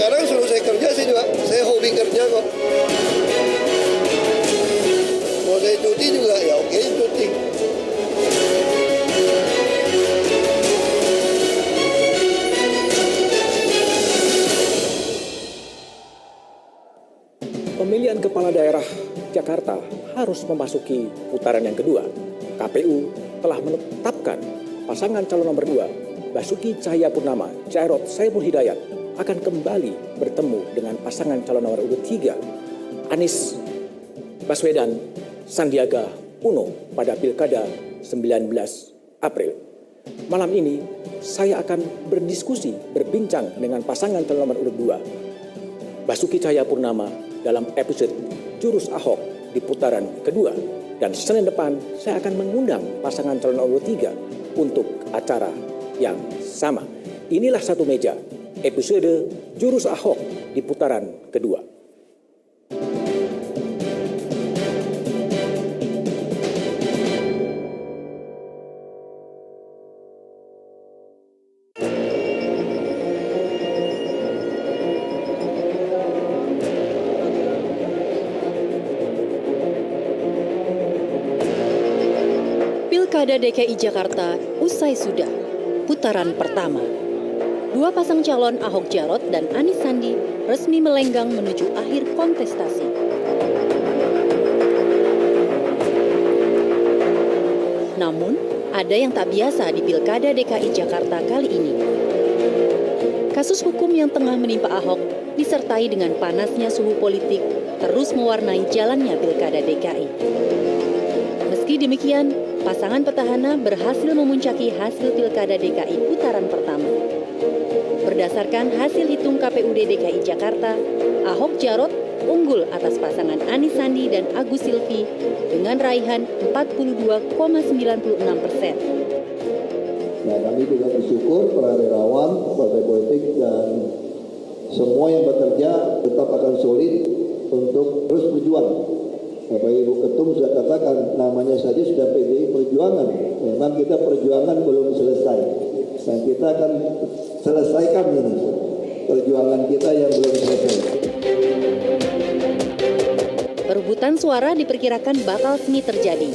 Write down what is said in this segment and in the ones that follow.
Sekarang suruh saya kerja, saya hobi kerja kok. Mau saya cuti juga, ya oke cuti. Pemilihan kepala daerah Jakarta harus memasuki putaran yang kedua. KPU telah menetapkan pasangan calon nomor 2, Basuki Cahayapurnama, Jarod Saiful Hidayat, akan kembali bertemu dengan pasangan calon nomor urut 3, Anies Baswedan Sandiaga Uno pada Pilkada 19 April. Malam ini saya akan berbincang dengan pasangan calon nomor urut 2, Basuki Cahayapurnama, dalam episode Jurus Ahok di putaran kedua. Dan Senin depan saya akan mengundang pasangan calon nomor 3 untuk acara yang sama. Inilah Satu Meja, episode Jurus Ahok di putaran kedua. Pilkada DKI Jakarta usai sudah, putaran pertama. Dua pasang calon Ahok Jarot dan Anies Sandi resmi melenggang menuju akhir kontestasi. Namun, ada yang tak biasa di Pilkada DKI Jakarta kali ini. Kasus hukum yang tengah menimpa Ahok disertai dengan panasnya suhu politik terus mewarnai jalannya Pilkada DKI. Meski demikian, pasangan petahana berhasil memuncaki hasil Pilkada DKI putaran pertama. Berdasarkan hasil hitung KPUD DKI Jakarta, Ahok Jarot unggul atas pasangan Anies Sandi dan Agus Silvi dengan raihan 42,96%. Nah, kami juga bersyukur para relawan, partai politik, dan semua yang bekerja tetap akan solid untuk terus berjuang. Bapak Ibu Ketum sudah katakan, namanya saja sudah PDI Perjuangan. Memang kita perjuangan belum selesai. Dan kita akan selesaikan ini, perjuangan kita yang belum selesai. Perebutan suara diperkirakan bakal semi terjadi.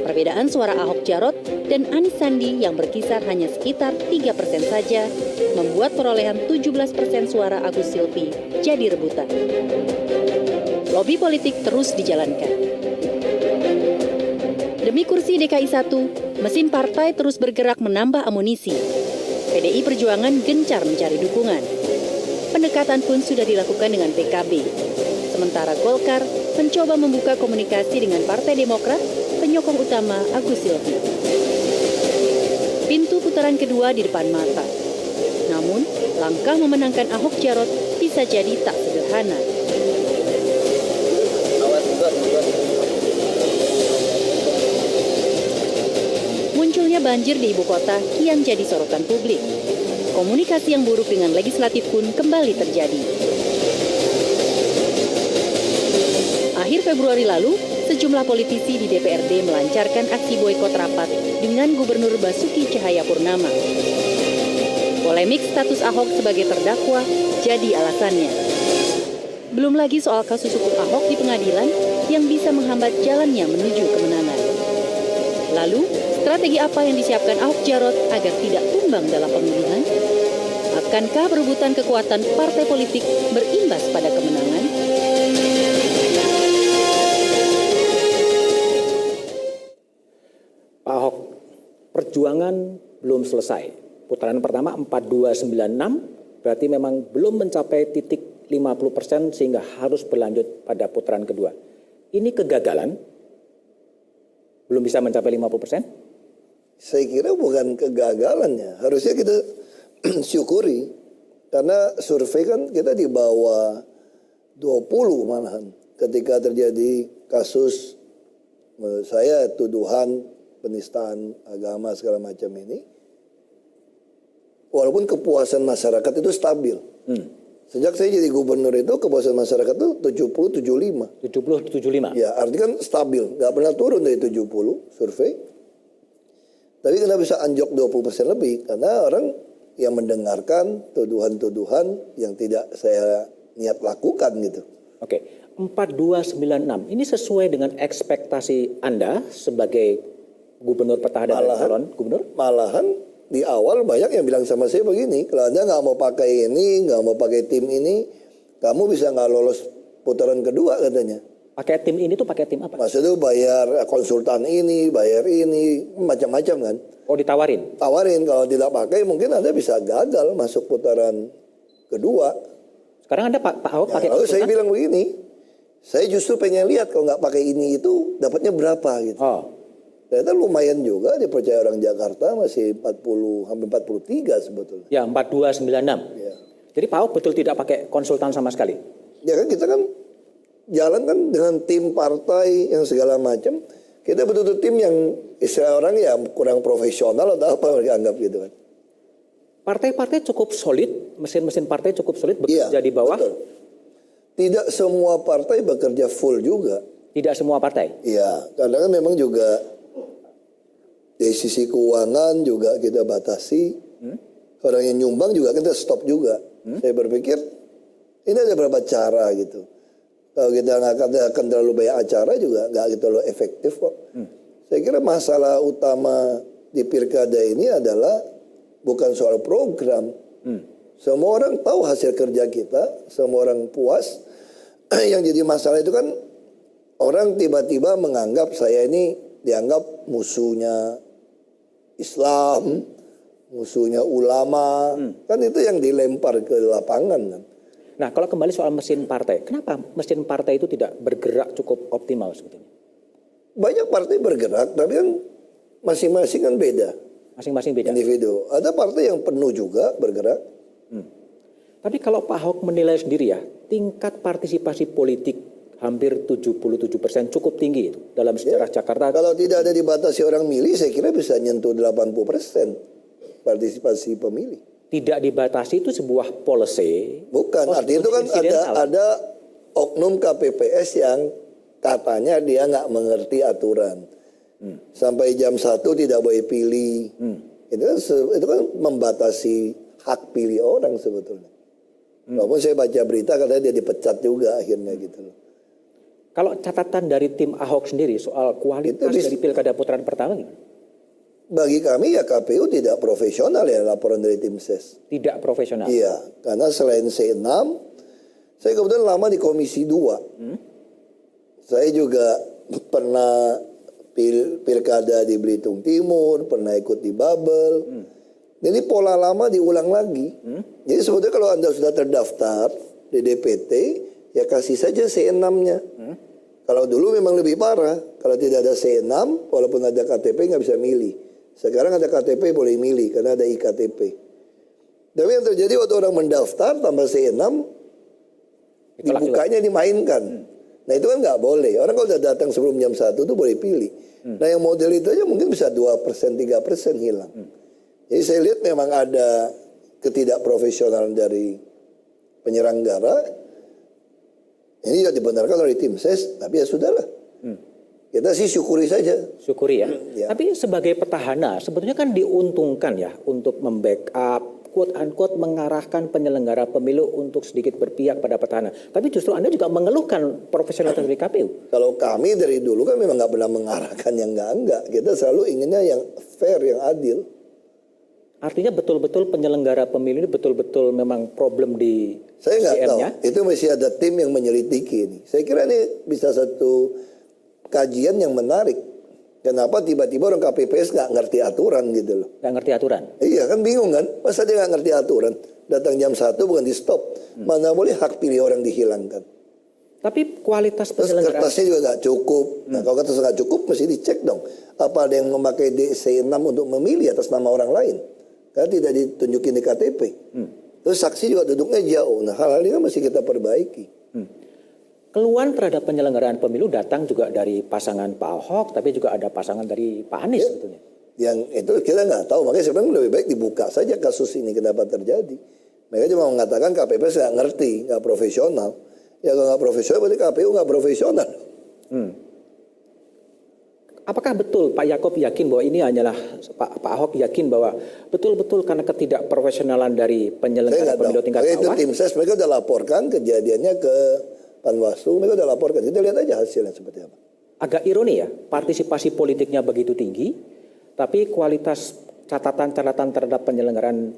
Perbedaan suara Ahok Jarot dan Anies Sandi yang berkisar hanya sekitar 3% saja membuat perolehan 17% suara Agus Silvi jadi rebutan. Lobi politik terus dijalankan. Demi kursi DKI 1, mesin partai terus bergerak menambah amunisi. PDI Perjuangan gencar mencari dukungan. Pendekatan pun sudah dilakukan dengan PKB. Sementara Golkar mencoba membuka komunikasi dengan Partai Demokrat, penyokong utama Agus Silvi. Pintu putaran kedua di depan mata. Namun, langkah memenangkan Ahok Jarot bisa jadi tak sederhana. Munculnya banjir di ibu kota kian jadi sorotan publik. Komunikasi yang buruk dengan legislatif pun kembali terjadi. Akhir Februari lalu, sejumlah politisi di DPRD melancarkan aksi boikot rapat dengan Gubernur Basuki Cahayapurnama. Polemik status Ahok sebagai terdakwa jadi alasannya. Belum lagi soal kasus hukum Ahok di pengadilan yang bisa menghambat jalannya menuju kemenangan. Lalu, strategi apa yang disiapkan Ahok Jarot agar tidak tumbang dalam pemilihan? Akankah perebutan kekuatan partai politik berimbas pada kemenangan? Pak Ahok, perjuangan belum selesai. Putaran pertama 4296, berarti memang belum mencapai titik 50% sehingga harus berlanjut pada putaran kedua. Ini kegagalan? Belum bisa mencapai 50%? Saya kira bukan kegagalannya. Harusnya kita syukuri. Karena survei kan kita di bawah 20 malahan. Ketika terjadi kasus saya tuduhan penistaan agama segala macam ini. Walaupun kepuasan masyarakat itu stabil. Sejak saya jadi gubernur itu kepuasan masyarakat itu 70-75. 70-75? Ya, artinya kan stabil. Nggak pernah turun dari 70 survei. Tapi kenapa bisa anjok 20% lebih? Karena orang yang mendengarkan tuduhan-tuduhan yang tidak saya niat lakukan gitu. Oke, 4296 ini sesuai dengan ekspektasi Anda sebagai gubernur petahana dan calon gubernur? Malahan di awal banyak yang bilang sama saya begini, kalau Anda nggak mau pakai ini, nggak mau pakai tim ini, kamu bisa nggak lolos putaran kedua katanya. Pakai tim ini tuh pakai tim apa? Maksudnya bayar konsultan ini, bayar ini, macam-macam kan. Oh, ditawarin? Tawarin, kalau tidak pakai mungkin Anda bisa gagal masuk putaran kedua. Sekarang Anda Pak Ahok pakai Lalu saya konsultan? bilang begini, saya justru pengen lihat kalau nggak pakai ini itu dapatnya berapa gitu. Oh, Ternyata lumayan juga dipercaya orang Jakarta, masih 40, hampir 43 sebetulnya. ya 4296. Ya. Jadi Pak Ahok betul tidak pakai konsultan sama sekali? Ya kan kita kan jalan kan dengan tim partai yang segala macam. Kita betul-betul tim yang istilah orang ya kurang profesional atau apa mereka anggap gitu kan. Partai-partai cukup solid, mesin-mesin partai cukup solid bekerja di bawah? Betul. Tidak semua partai bekerja full juga. Tidak semua partai? Iya, kadang kan memang juga dari sisi keuangan juga kita batasi. Orang yang nyumbang juga kita stop juga. Saya berpikir ini ada beberapa cara gitu. Kalau kita nggak akan terlalu banyak acara juga nggak terlalu efektif kok. Saya kira masalah utama di pilkada ini adalah bukan soal program. Semua orang tahu hasil kerja kita, semua orang puas. Yang jadi masalah itu kan orang tiba-tiba menganggap saya ini dianggap musuhnya Islam, musuhnya ulama. Kan itu yang dilempar ke lapangan kan. Nah, kalau kembali soal mesin partai, kenapa mesin partai itu tidak bergerak cukup optimal sebetulnya? Banyak partai bergerak, tapi kan masing-masing kan beda. Masing-masing beda. Individu. Ada partai yang penuh juga bergerak. Tapi kalau Pak Ahok menilai sendiri ya, tingkat partisipasi politik hampir 77% cukup tinggi itu dalam sejarah Jakarta. Kalau tidak ada dibatasi orang milih, saya kira bisa nyentuh 80% partisipasi pemilih. Tidak dibatasi itu sebuah policy. Bukan, artinya itu kan ada oknum KPPS yang katanya dia nggak mengerti aturan. Sampai jam 1 tidak boleh pilih. Itu kan membatasi hak pilih orang sebetulnya. Walaupun saya baca berita katanya dia dipecat juga akhirnya gitu loh. Kalau catatan dari tim Ahok sendiri soal kualitas dari pilkada putaran pertama gimana? Bagi kami ya KPU tidak profesional ya laporan dari tim SES. Tidak profesional? Iya, karena selain C6, saya kebetulan lama di Komisi 2. Saya juga pernah pilkada di Belitung Timur, pernah ikut di Babel. Jadi pola lama diulang lagi. Jadi sebetulnya kalau Anda sudah terdaftar di DPT, ya kasih saja C6-nya. Kalau dulu memang lebih parah. Kalau tidak ada C6, walaupun ada KTP nggak bisa milih. Sekarang ada KTP boleh milih karena ada IKTP. Tapi yang terjadi waktu orang mendaftar tambah C6, dibukanya dimainkan. Nah itu kan nggak boleh. Orang kalau udah datang sebelum jam 1 tuh boleh pilih. Nah yang model itu aja mungkin bisa 2%, 3% hilang. Jadi saya lihat memang ada ketidakprofesionalan dari penyelenggara. Ini juga dibenarkan oleh tim SES, tapi ya sudahlah. Kita sih syukuri saja. Syukuri ya. Ya. Tapi sebagai petahana sebetulnya kan diuntungkan ya untuk membackup, quote unquote mengarahkan penyelenggara pemilu untuk sedikit berpihak pada petahana. Tapi justru Anda juga mengeluhkan profesionalitas dari KPU. Kalau kami dari dulu kan memang nggak pernah mengarahkan yang enggak. Kita selalu inginnya yang fair, yang adil. Artinya betul-betul penyelenggara pemilu ini betul-betul memang problem di Saya nggak tahu. CM-nya. Itu masih ada tim yang menyelidiki ini. Saya kira ini bisa satu kajian yang menarik. Kenapa tiba-tiba orang KPPS nggak ngerti aturan gitu loh. Nggak ngerti aturan. Iya kan bingung kan. Masa dia nggak ngerti aturan. Datang jam 1 bukan di stop. Mana boleh hak pilih orang dihilangkan. Tapi kualitas Terus penyelenggaraan. kertasnya juga nggak cukup. Nah kalau kertas nggak cukup mesti dicek dong. Apa ada yang memakai DC6 untuk memilih atas nama orang lain. Karena tidak ditunjukin di KTP. Terus saksi juga duduknya jauh. Nah hal-hal ini kan mesti kita perbaiki. Keluhan terhadap penyelenggaraan pemilu datang juga dari pasangan Pak Ahok, tapi juga ada pasangan dari Pak Anies sebetulnya. Yang itu kita nggak tahu. Makanya sebenarnya lebih baik dibuka saja kasus ini kenapa terjadi. Mereka cuma mengatakan KPPS nggak ngerti, nggak profesional. Ya kalau nggak profesional berarti KPU nggak profesional. Apakah betul Pak Yaakob yakin bahwa ini hanyalah Pak Ahok yakin bahwa betul-betul karena ketidakprofesionalan dari penyelenggara pemilu tingkat Itu bawah? tim ses mereka udah laporkan kejadiannya ke Panwaslu, mereka udah laporkan. Kita lihat aja hasilnya seperti apa. Agak ironi ya, partisipasi politiknya begitu tinggi, tapi kualitas catatan-catatan terhadap penyelenggaraan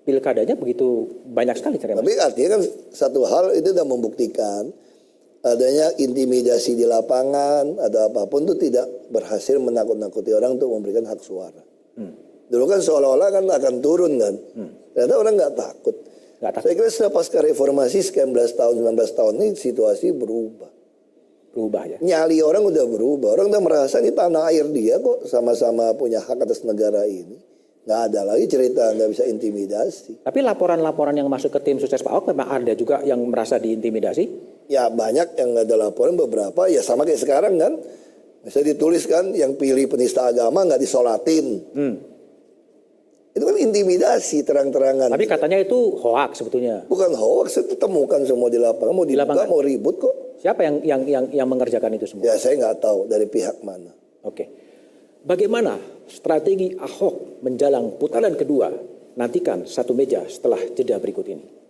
pilkadanya begitu banyak sekali ternyata. Tapi artinya kan satu hal itu udah membuktikan adanya intimidasi di lapangan atau apapun itu tidak berhasil menakut-nakuti orang untuk memberikan hak suara. Dulu kan seolah-olah kan akan turun kan. Ternyata orang nggak takut. Saya kira setelah pasca reformasi sekian belas tahun, 19 tahun ini situasi berubah. Berubah ya. Nyali orang udah berubah. Orang udah merasa ini tanah air dia kok, sama-sama punya hak atas negara ini. Nggak ada lagi cerita nggak bisa intimidasi. Tapi laporan-laporan yang masuk ke tim sukses Pak Ahok memang ada juga yang merasa diintimidasi? Ya banyak yang nggak ada laporan, beberapa ya sama kayak sekarang kan. Misalnya dituliskan yang pilih penista agama nggak disolatin. Itu kan intimidasi terang-terangan. Tapi katanya itu hoaks sebetulnya. Bukan hoax, itu temukan semua di lapangan. Mau dibuka, mau ribut kok. Siapa yang mengerjakan itu semua? Ya saya nggak tahu dari pihak mana. Oke. Bagaimana strategi Ahok menjelang putaran kedua? Nantikan satu meja setelah jeda berikut ini.